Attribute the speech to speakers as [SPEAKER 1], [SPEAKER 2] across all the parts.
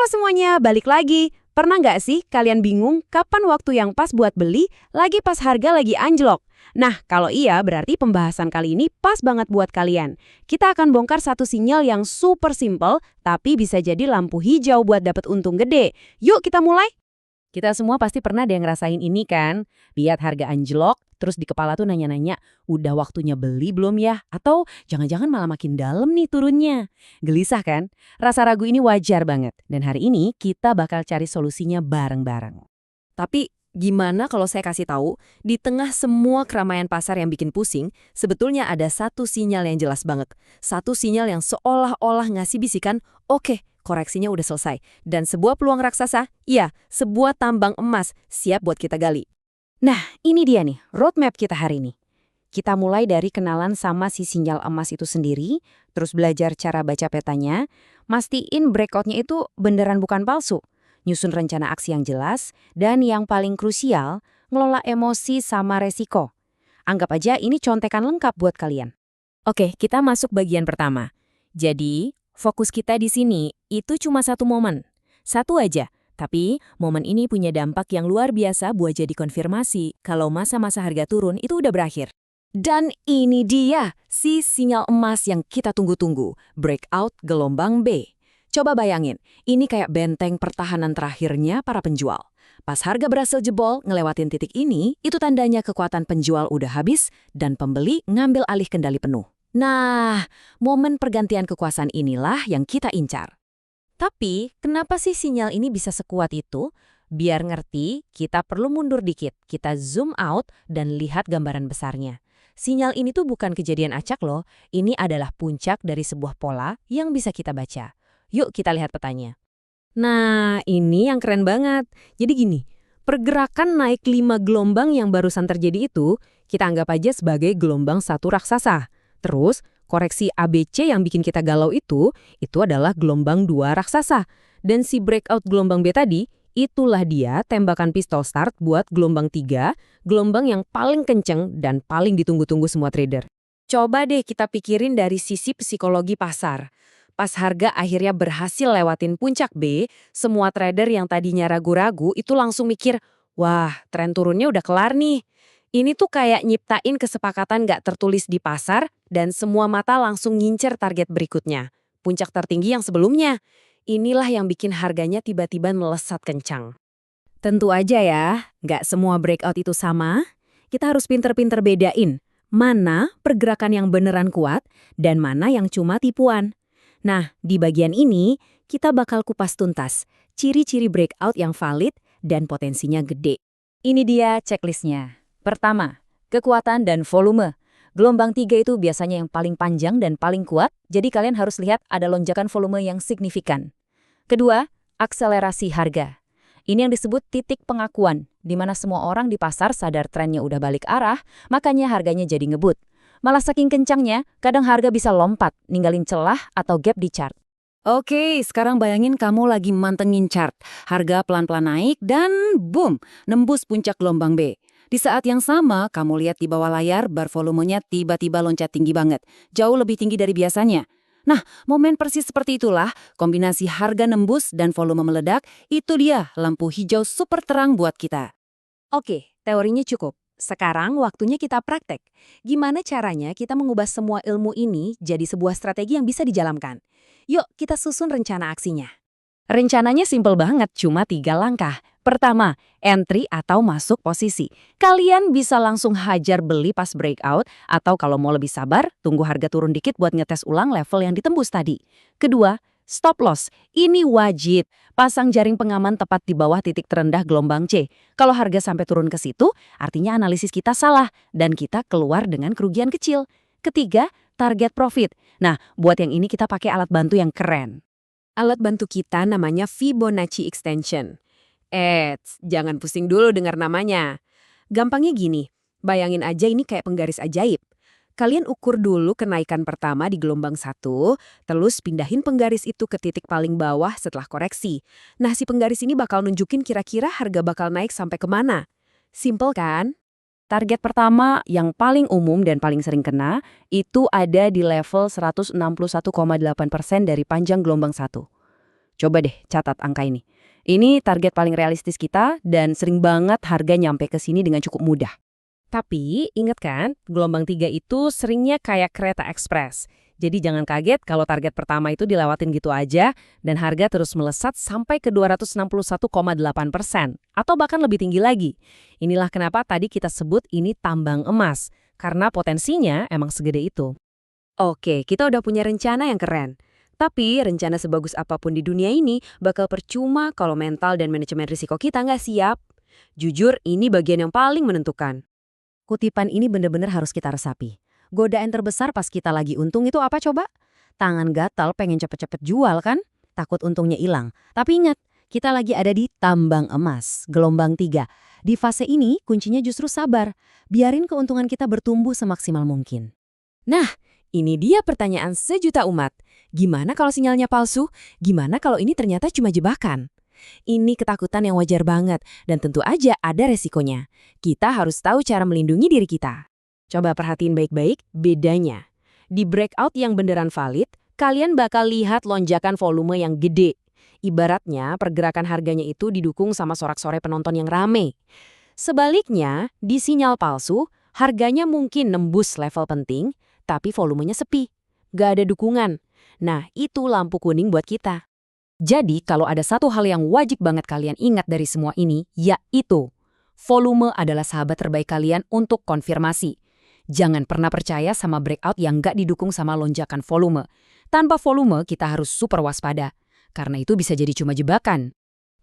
[SPEAKER 1] Halo semuanya, balik lagi. Pernah nggak sih kalian bingung kapan waktu yang pas buat beli, lagi pas harga lagi anjlok? Nah, kalau iya berarti pembahasan kali ini pas banget buat kalian. Kita akan bongkar satu sinyal yang super simple, tapi bisa jadi lampu hijau buat dapat untung gede. Yuk kita mulai! Kita semua pasti pernah deh ngerasain ini kan? Lihat harga anjlok, terus di kepala tuh nanya-nanya, udah waktunya beli belum ya? Atau jangan-jangan malah makin dalam nih turunnya. Gelisah kan? Rasa ragu ini wajar banget. Dan hari ini kita bakal cari solusinya bareng-bareng. Tapi gimana kalau saya kasih tahu, di tengah semua keramaian pasar yang bikin pusing, sebetulnya ada satu sinyal yang jelas banget. Satu sinyal yang seolah-olah ngasih bisikan, oke, koreksinya udah selesai. Dan sebuah peluang raksasa, iya, sebuah tambang emas siap buat kita gali. Nah, ini dia nih, roadmap kita hari ini. Kita mulai dari kenalan sama si sinyal emas itu sendiri, terus belajar cara baca petanya, mastiin breakout-nya itu beneran bukan palsu, nyusun rencana aksi yang jelas, dan yang paling krusial, ngelola emosi sama resiko. Anggap aja ini contekan lengkap buat kalian. Oke, kita masuk bagian pertama. Jadi, fokus kita di sini itu cuma satu momen. Satu aja. Tapi, momen ini punya dampak yang luar biasa buat jadi konfirmasi kalau masa-masa harga turun itu udah berakhir. Dan ini dia, si sinyal emas yang kita tunggu-tunggu, breakout gelombang B. Coba bayangin, ini kayak benteng pertahanan terakhirnya para penjual. Pas harga berhasil jebol, ngelewatin titik ini, itu tandanya kekuatan penjual udah habis dan pembeli ngambil alih kendali penuh. Nah, momen pergantian kekuasaan inilah yang kita incar. Tapi, kenapa sih sinyal ini bisa sekuat itu? Biar ngerti, kita perlu mundur dikit. Kita zoom out dan lihat gambaran besarnya. Sinyal ini tuh bukan kejadian acak loh. Ini adalah puncak dari sebuah pola yang bisa kita baca. Yuk kita lihat petanya. Nah, ini yang keren banget. Jadi gini, pergerakan naik 5 gelombang yang barusan terjadi itu, kita anggap aja sebagai gelombang satu raksasa. Terus, koreksi ABC yang bikin kita galau itu adalah gelombang 2 raksasa. Dan si breakout gelombang B tadi, itulah dia tembakan pistol start buat gelombang 3, gelombang yang paling kenceng dan paling ditunggu-tunggu semua trader. Coba deh kita pikirin dari sisi psikologi pasar. Pas harga akhirnya berhasil lewatin puncak B, semua trader yang tadinya ragu-ragu itu langsung mikir, wah, tren turunnya udah kelar nih. Ini tuh kayak nyiptain kesepakatan nggak tertulis di pasar dan semua mata langsung ngincer target berikutnya. Puncak tertinggi yang sebelumnya. Inilah yang bikin harganya tiba-tiba melesat kencang. Tentu aja ya, nggak semua breakout itu sama. Kita harus pinter-pinter bedain mana pergerakan yang beneran kuat dan mana yang cuma tipuan. Nah, di bagian ini kita bakal kupas tuntas ciri-ciri breakout yang valid dan potensinya gede. Ini dia checklistnya. Pertama, kekuatan dan volume. Gelombang 3 itu biasanya yang paling panjang dan paling kuat, jadi kalian harus lihat ada lonjakan volume yang signifikan. Kedua, akselerasi harga. Ini yang disebut titik pengakuan, di mana semua orang di pasar sadar trennya udah balik arah, makanya harganya jadi ngebut. Malah saking kencangnya, kadang harga bisa lompat, ninggalin celah atau gap di chart. Oke, sekarang bayangin kamu lagi mantengin chart. Harga pelan-pelan naik dan boom, nembus puncak gelombang B. Di saat yang sama, kamu lihat di bawah layar bar volumenya tiba-tiba loncat tinggi banget. Jauh lebih tinggi dari biasanya. Nah, momen persis seperti itulah, kombinasi harga nembus dan volume meledak, itu dia lampu hijau super terang buat kita. Oke, teorinya cukup. Sekarang waktunya kita praktek. Gimana caranya kita mengubah semua ilmu ini jadi sebuah strategi yang bisa dijalankan? Yuk, kita susun rencana aksinya. Rencananya simpel banget, cuma 3 langkah. Pertama, entry atau masuk posisi. Kalian bisa langsung hajar beli pas breakout, atau kalau mau lebih sabar, tunggu harga turun dikit buat ngetes ulang level yang ditembus tadi. Kedua, stop loss. Ini wajib. Pasang jaring pengaman tepat di bawah titik terendah gelombang C. Kalau harga sampai turun ke situ, artinya analisis kita salah, dan kita keluar dengan kerugian kecil. Ketiga, target profit. Nah, buat yang ini kita pakai alat bantu yang keren. Alat bantu kita namanya Fibonacci Extension. Jangan pusing dulu dengar namanya. Gampangnya gini, bayangin aja ini kayak penggaris ajaib. Kalian ukur dulu kenaikan pertama di gelombang 1, terus pindahin penggaris itu ke titik paling bawah setelah koreksi. Nah, si penggaris ini bakal nunjukin kira-kira harga bakal naik sampai kemana. Simple kan? Target pertama yang paling umum dan paling sering kena, itu ada di level 161,8% dari panjang gelombang 1. Coba deh catat angka ini. Ini target paling realistis kita dan sering banget harga nyampe ke sini dengan cukup mudah.
[SPEAKER 2] Tapi, ingat kan, gelombang 3 itu seringnya kayak kereta ekspres. Jadi jangan kaget kalau target pertama itu dilewatin gitu aja dan harga terus melesat sampai ke 261,8% atau bahkan lebih tinggi lagi. Inilah kenapa tadi kita sebut ini tambang emas, karena potensinya emang segede itu.
[SPEAKER 1] Oke, kita udah punya rencana yang keren. Tapi rencana sebagus apapun di dunia ini bakal percuma kalau mental dan manajemen risiko kita nggak siap. Jujur, ini bagian yang paling menentukan. Kutipan ini bener-bener harus kita resapi. Godaan terbesar pas kita lagi untung itu apa coba? Tangan gatal pengen cepet-cepet jual kan? Takut untungnya hilang. Tapi ingat, kita lagi ada di tambang emas, gelombang 3. Di fase ini kuncinya justru sabar. Biarin keuntungan kita bertumbuh semaksimal mungkin. Nah, ini dia pertanyaan sejuta umat. Gimana kalau sinyalnya palsu? Gimana kalau ini ternyata cuma jebakan? Ini ketakutan yang wajar banget, dan tentu aja ada resikonya. Kita harus tahu cara melindungi diri kita. Coba perhatiin baik-baik bedanya. Di breakout yang beneran valid, kalian bakal lihat lonjakan volume yang gede. Ibaratnya pergerakan harganya itu didukung sama sorak-sorai penonton yang rame. Sebaliknya, di sinyal palsu, harganya mungkin nembus level penting, tapi volumenya sepi. Gak ada dukungan. Nah, itu lampu kuning buat kita. Jadi, kalau ada satu hal yang wajib banget kalian ingat dari semua ini, yaitu volume adalah sahabat terbaik kalian untuk konfirmasi. Jangan pernah percaya sama breakout yang nggak didukung sama lonjakan volume. Tanpa volume, kita harus super waspada. Karena itu bisa jadi cuma jebakan.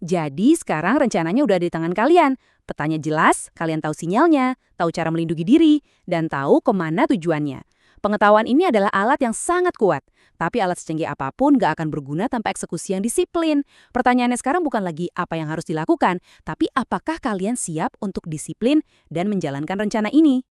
[SPEAKER 1] Jadi, sekarang rencananya udah di tangan kalian. Petanya jelas, kalian tahu sinyalnya, tahu cara melindungi diri, dan tahu kemana tujuannya. Pengetahuan ini adalah alat yang sangat kuat. Tapi alat secanggih apapun gak akan berguna tanpa eksekusi yang disiplin. Pertanyaannya sekarang bukan lagi apa yang harus dilakukan, tapi apakah kalian siap untuk disiplin dan menjalankan rencana ini?